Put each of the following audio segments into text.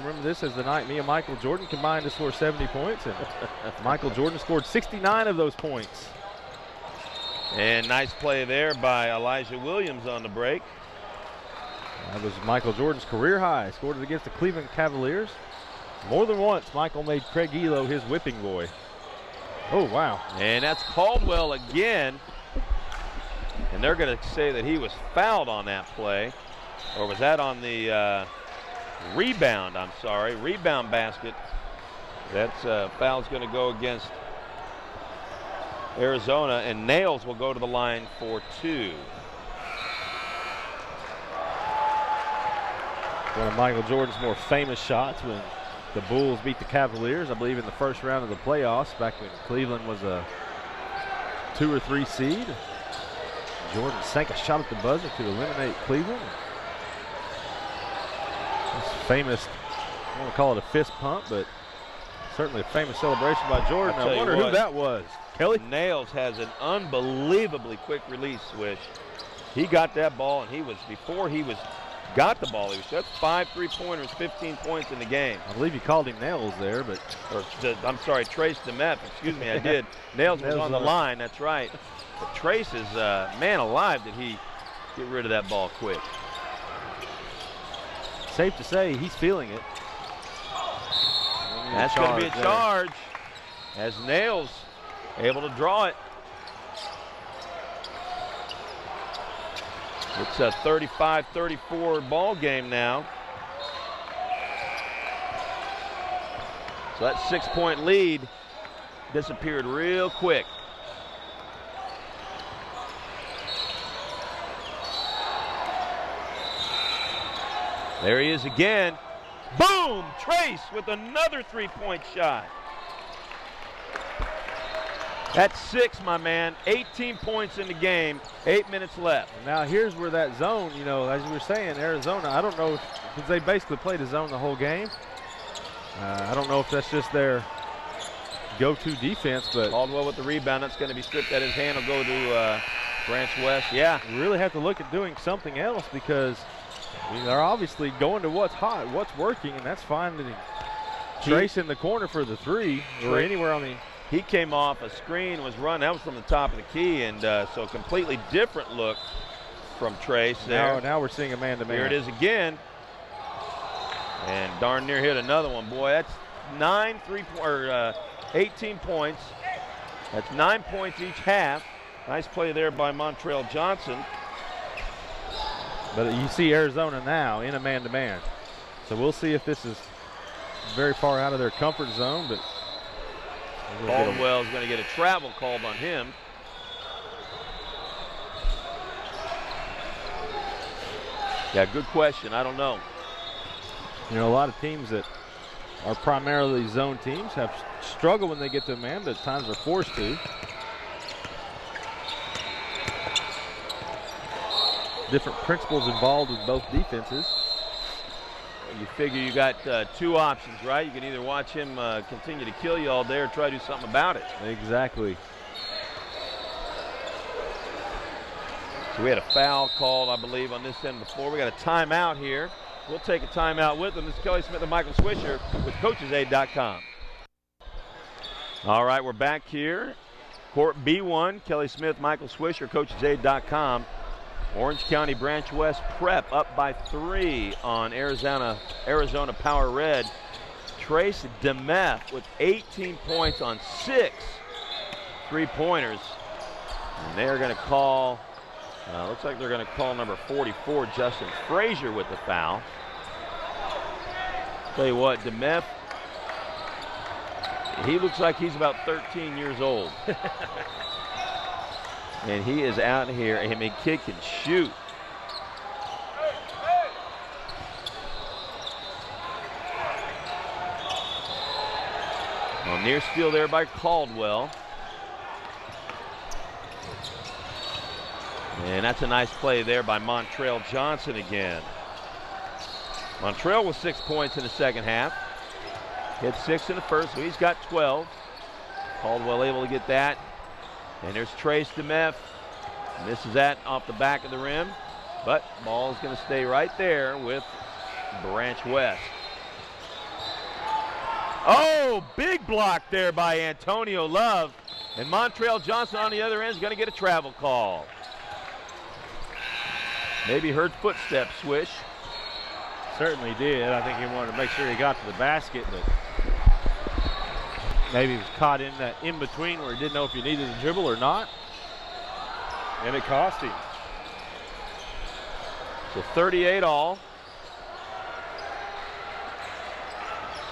remember this as the night me and Michael Jordan combined to score 70 points, and Michael Jordan scored 69 of those points. And nice play there by Elijah Williams on the break. That was Michael Jordan's career high. Scored it against the Cleveland Cavaliers. More than once, Michael made Craig Elo his whipping boy. Oh, wow. And that's Caldwell again. And they're going to say that he was fouled on that play. Or was that on the rebound? I'm sorry. Rebound basket. That's foul's going to go against Arizona. And Nails will go to the line for 2. One of Michael Jordan's more famous shots when the Bulls beat the Cavaliers, I believe, in the first round of the playoffs back when Cleveland was a 2 or 3 seed. Jordan sank a shot at the buzzer to eliminate Cleveland. This famous, I don't want to call it a fist pump, but certainly a famous celebration by Jordan. I wonder who that was. Kelly? Nails has an unbelievably quick release switch. He got that ball, and before he got the ball, that's 5 3-pointers, 15 points in the game. I believe you called him Nails there, but. I'm sorry, Trace DeMeth. Excuse me, I did. Nails was on the line, that's right. But Trace is, man alive, did he get rid of that ball quick. Safe to say he's feeling it. That's going to be a charge as Nails able to draw it. It's a 35-34 ball game now. So that 6-point lead disappeared real quick. There he is again. Boom! Trace with another 3-point shot. That's 6, my man. 18 points in the game, 8 minutes left. Now here's where that zone, as you were saying, Arizona, I don't know, because they basically played a zone the whole game. I don't know if that's just their go-to defense, but. Caldwell with the rebound. That's going to be stripped at his hand. Will go to Branch West. Yeah. We really have to look at doing something else because they're obviously going to what's hot, what's working, and that's finding Trace in the corner for the 3 or anywhere on the. He came off a screen, was run. That was from the top of the key, and so completely different look from Trace there. Now we're seeing a man-to-man. Here it is again. And darn near hit another one. Boy, that's 18 points. That's 9 points each half. Nice play there by Montrell Johnson. But you see Arizona now in a man-to-man. So we'll see if this is very far out of their comfort zone, but Caldwell's going to get a travel called on him. Yeah, good question. I don't know. A lot of teams that are primarily zone teams have struggled when they get to a man, but at times are forced to. Different principles involved with both defenses. You figure you got 2 options, right? You can either watch him continue to kill you all day or try to do something about it. Exactly. So we had a foul called, I believe, on this end before. We got a timeout here. We'll take a timeout with them. This is Kelly Smith and Michael Swisher with CoachesAid.com. All right, we're back here. Court B1, Kelly Smith, Michael Swisher, CoachesAid.com. Orange County Branch West Prep up by 3 on Arizona Power Red. Trace DeMeth with 18 points on 6 3-pointers. And they're going to call, looks like they're going to call number 44, Justin Frazier, with the foul. Tell you what, DeMeth, he looks like he's about 13 years old. And he is out here. I mean, kid can shoot. Well, near steal there by Caldwell. And that's a nice play there by Montrell Johnson again. Montrell with 6 points in the second half. Hit 6 in the first, so he's got 12. Caldwell able to get that. And there's Trace DeMeth. Misses that off the back of the rim. But ball is going to stay right there with Branch West. Oh, big block there by Antonio Love. And Montrell Johnson on the other end is going to get a travel call. Maybe heard footsteps, Swish. Certainly did. I think he wanted to make sure he got to the basket, but maybe he was caught in that in-between where he didn't know if he needed to dribble or not. And it cost him. So 38 all.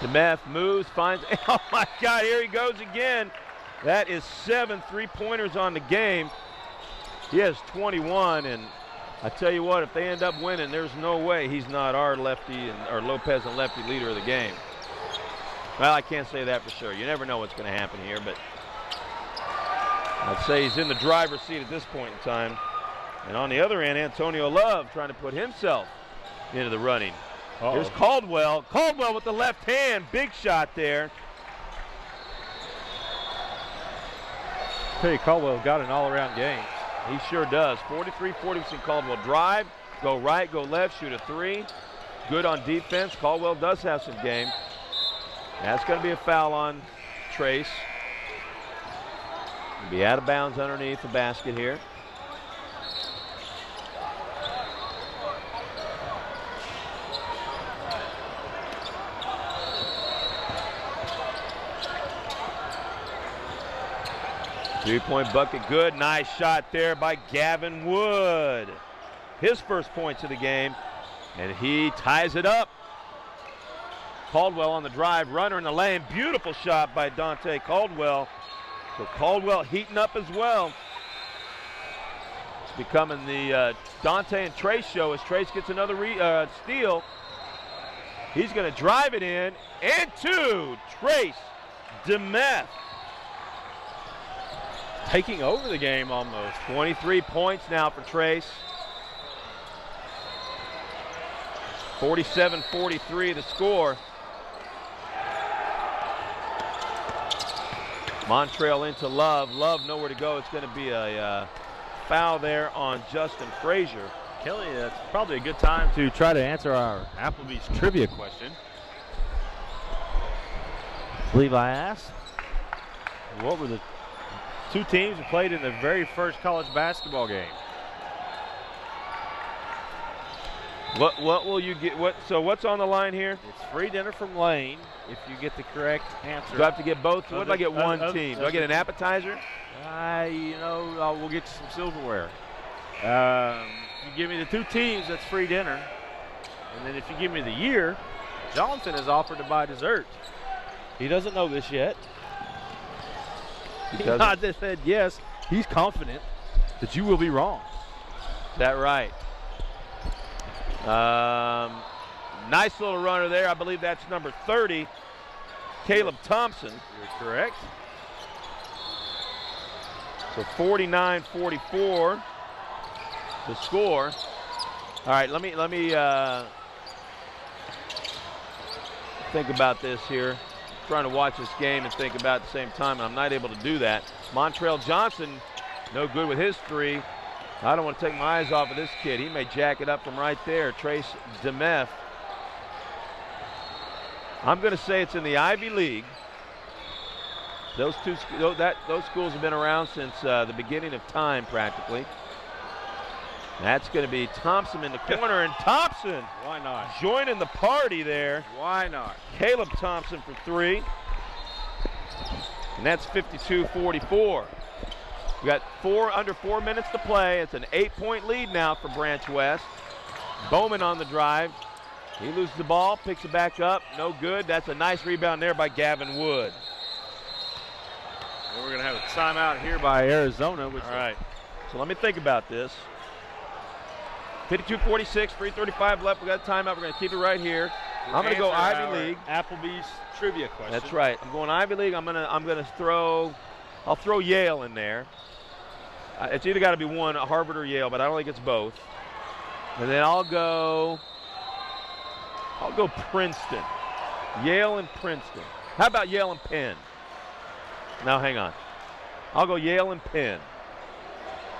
DeMeth moves, finds, oh my God, here he goes again. That is 7 3-pointers on the game. He has 21, and I tell you what, if they end up winning, there's no way he's not our lefty or Lopez and lefty leader of the game. Well, I can't say that for sure. You never know what's going to happen here, but I'd say he's in the driver's seat at this point in time. And on the other end, Antonio Love trying to put himself into the running. Here's Caldwell. Caldwell with the left hand. Big shot there. I tell you, Caldwell got an all-around game. He sure does. 43-40% Caldwell drive, go right, go left, shoot a three. Good on defense. Caldwell does have some game. That's going to be a foul on Trace. He'll be out of bounds underneath the basket here. Three-point bucket good. Nice shot there by Gavin Wood. His first points of the game, and he ties it up. Caldwell on the drive, runner in the lane. Beautiful shot by Dante Caldwell. So Caldwell heating up as well. It's becoming the Dante and Trace show as Trace gets another steal. He's going to drive it in, and two. Trace DeMeth. Taking over the game almost. 23 points now for Trace. 47-43 the score. Montrell into Love. Love nowhere to go. It's going to be a foul there on Justin Frazier. Kelly, it's probably a good time to try to answer our Applebee's trivia question. Levi asked, what were the two teams who played in the very first college basketball game? What will you get? So what's on the line here? It's free dinner from Lane if you get the correct answer. Do I have to get both? What if I get one team? Do I get an appetizer? We'll get you some silverware. You give me the two teams, that's free dinner. And then if you give me the year, Jonathan has offered to buy dessert. He doesn't know this yet. He just said yes. He's confident that you will be wrong. Is that right? Nice little runner there. I believe that's number 30, Caleb Thompson. You're correct. So 49-44 the score. All right, let me think about this here. I'm trying to watch this game and think about it at the same time, and I'm not able to do that. Montrell Johnson, no good with his three. I don't want to take my eyes off of this kid. He may jack it up from right there. Trace DeMeth. I'm going to say it's in the Ivy League. Those schools have been around since the beginning of time, practically. That's going to be Thompson in the corner, and Thompson. Why not? Joining the party there. Why not? Caleb Thompson for three. And that's 52-44. We got under 4 minutes to play. It's an 8-point lead now for Branch West. Bowman on the drive. He loses the ball, picks it back up. No good. That's a nice rebound there by Gavin Wood. And we're going to have a timeout here by Arizona. All right. So let me think about this. 52-46, 3:35 left. We got a timeout. We're going to keep it right here. I'm going to go Ivy League. Applebee's trivia question. That's right. I'm going Ivy League. I'm going to throw. I'll throw Yale in there. It's either got to be one, Harvard or Yale, but I don't think it's both. And then I'll go Princeton. Yale and Princeton. How about Yale and Penn? Now hang on. I'll go Yale and Penn.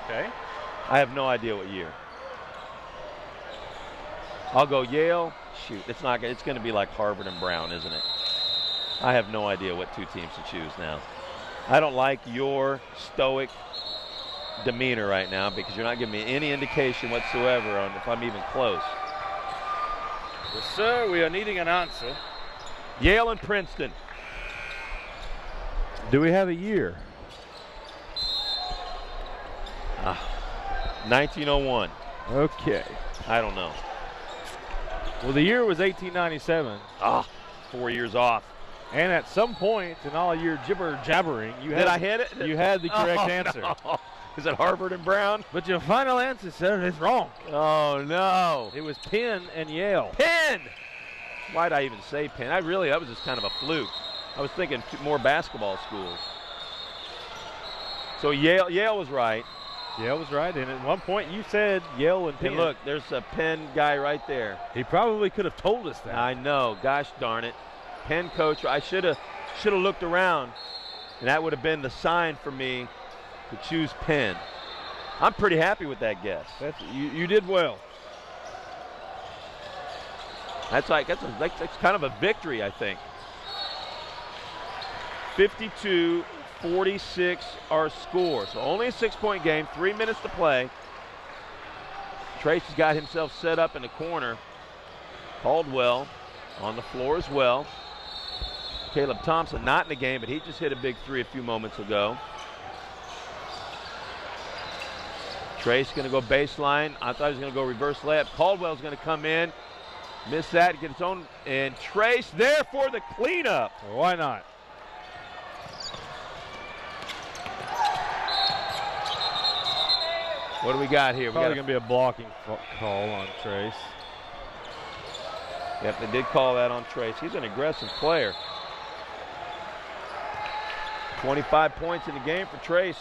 Okay. I have no idea what year. I'll go Yale. Shoot, it's not. It's going to be like Harvard and Brown, isn't it? I have no idea what two teams to choose now. I don't like your stoic demeanor right now because you're not giving me any indication whatsoever on if I'm even close. Yes, sir, we are needing an answer. Yale and Princeton. Do we have a year? 1901. Okay. I don't know. Well, the year was 1897. 4 years off. And at some point in all your jibber jabbering, you Did had I hit it? You had the correct answer. No. Is it Harvard and Brown? But your final answer, sir, is wrong. Oh no. It was Penn and Yale. Penn! Why'd I even say Penn? That was just kind of a fluke. I was thinking more basketball schools. So Yale was right. Yale was right, and at one point you said Yale and Penn. And look, there's a Penn guy right there. He probably could have told us that. I know. Gosh darn it. Penn coach. I should have looked around, and that would have been the sign for me to choose Penn. I'm pretty happy with that guess. You did well. That's kind of a victory, I think. 52-46 our score. So only a 6-point game, 3 minutes to play. Trace has got himself set up in the corner. Caldwell on the floor as well. Caleb Thompson not in the game, but he just hit a big three a few moments ago. Trace going to go baseline. I thought he was going to go reverse layup. Caldwell's going to come in. Miss that, get its own, and Trace there for the cleanup. Well, why not? What do we got here? Probably going to be a blocking call on Trace. Yep, they did call that on Trace. He's an aggressive player. 25 points in the game for Trace.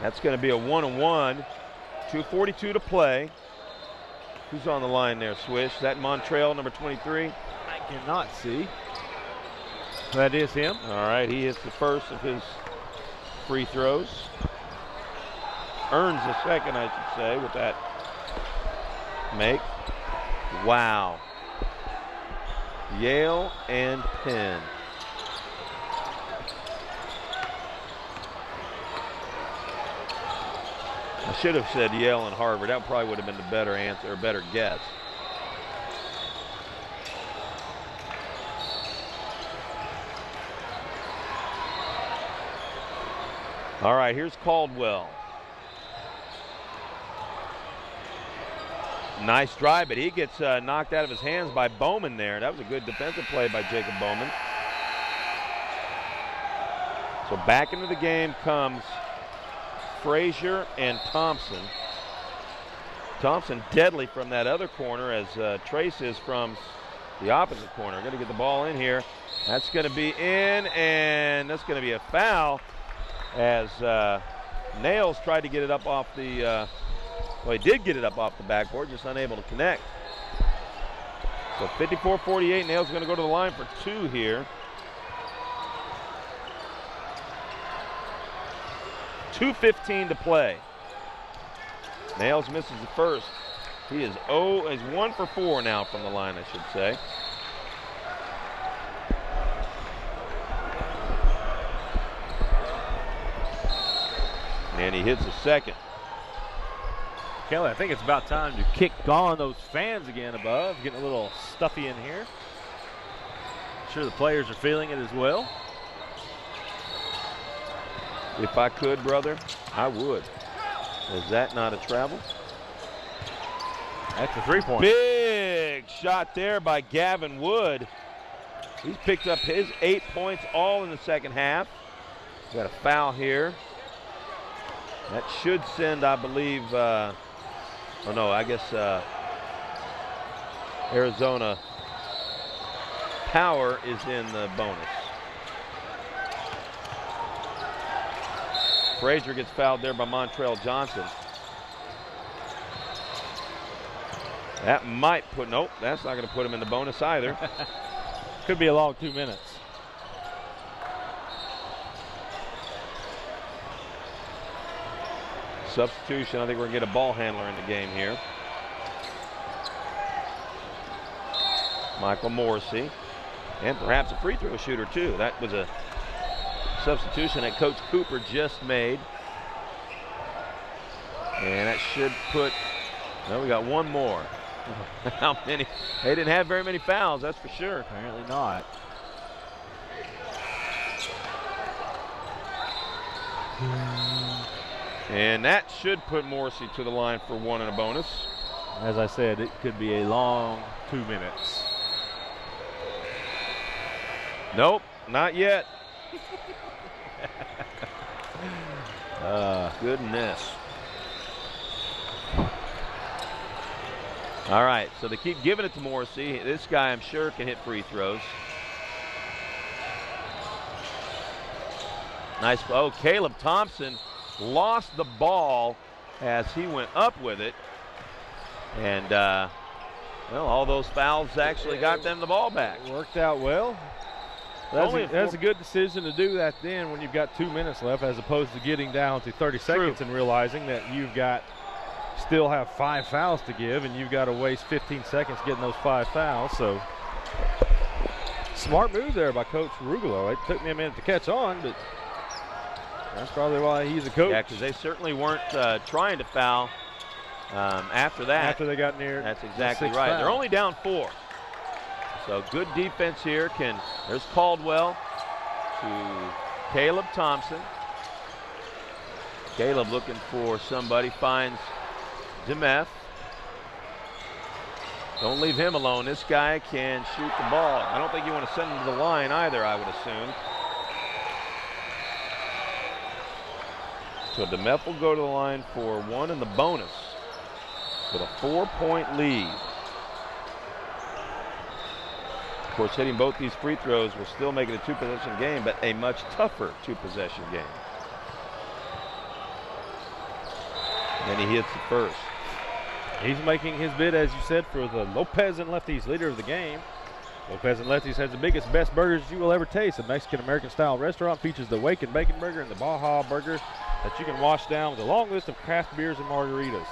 That's going to be a 1-on-1. 2:42 to play. Who's on the line there, Swish? Is that Montrell, number 23? I cannot see. That is him. All right, he hits the first of his free throws. Earns the second, I should say, with that make. Wow. Yale and Penn. I should have said Yale and Harvard. That probably would have been the better answer, or better guess. All right, here's Caldwell. Nice drive, but he gets knocked out of his hands by Bowman there. That was a good defensive play by Jacob Bowman. So back into the game comes Frazier and Thompson. Thompson deadly from that other corner as Trace is from the opposite corner. Going to get the ball in here. That's going to be in, and that's going to be a foul as Nails tried to get it up off the, well, he did get it up off the backboard, just unable to connect. So 54-48, Nails going to go to the line for two here. 2:15 to play. Nails misses the first. He is 1 for 4 now from the line, I should say. And he hits the second. Kelly, I think it's about time to kick on those fans again above. Getting a little stuffy in here. I'm sure the players are feeling it as well. If I could, brother, I would. Is that not a travel? That's a three-point. Big shot there by Gavin Wood. He's picked up his 8 points all in the second half. Got a foul here. That should send, I believe, oh no, I guess Arizona Power is in the bonus. Frazier gets fouled there by Montrell Johnson. That might put, nope, that's not going to put him in the bonus either. Could be a long 2 minutes. Substitution, I think we're going to get a ball handler in the game here. Michael Morrissey, and perhaps a free throw shooter too. That was a substitution that Coach Cooper just made. And that should put, no, we got one more. How many? They didn't have very many fouls, that's for sure. Apparently not. And that should put Morrissey to the line for one and a bonus. As I said, it could be a long 2 minutes. Nope, not yet. Goodness. All right, so they keep giving it to Morrissey. This guy, I'm sure, can hit free throws. Nice. Oh, Caleb Thompson lost the ball as he went up with it. And, well, all those fouls actually got them the ball back. It worked out well. That's a good decision to do that then when you've got 2 minutes left, as opposed to getting down to 30 seconds and realizing that you've got still have 5 fouls to give, and you've got to waste 15 seconds getting those 5 fouls. So smart move there by Coach Rugolo. It took me a minute to catch on, but that's probably why he's a coach. Yeah, because they certainly weren't trying to foul after that. After they got near. That's exactly the 6th right. foul. They're only down 4. So good defense here. There's Caldwell to Caleb Thompson. Caleb looking for somebody, finds Demeff. Don't leave him alone. This guy can shoot the ball. I don't think you want to send him to the line either, I would assume. So Demeff will go to the line for one in the bonus with a 4-point lead. Of course, hitting both these free throws will still make it a 2-possession game, but a much tougher 2-possession game. And he hits the first. He's making his bid, as you said, for the Lopez and Lefties leader of the game. Lopez and Lefties has the biggest, best burgers you will ever taste. A Mexican-American style restaurant features the Wake and Bacon Burger and the Baja Burger that you can wash down with a long list of craft beers and margaritas.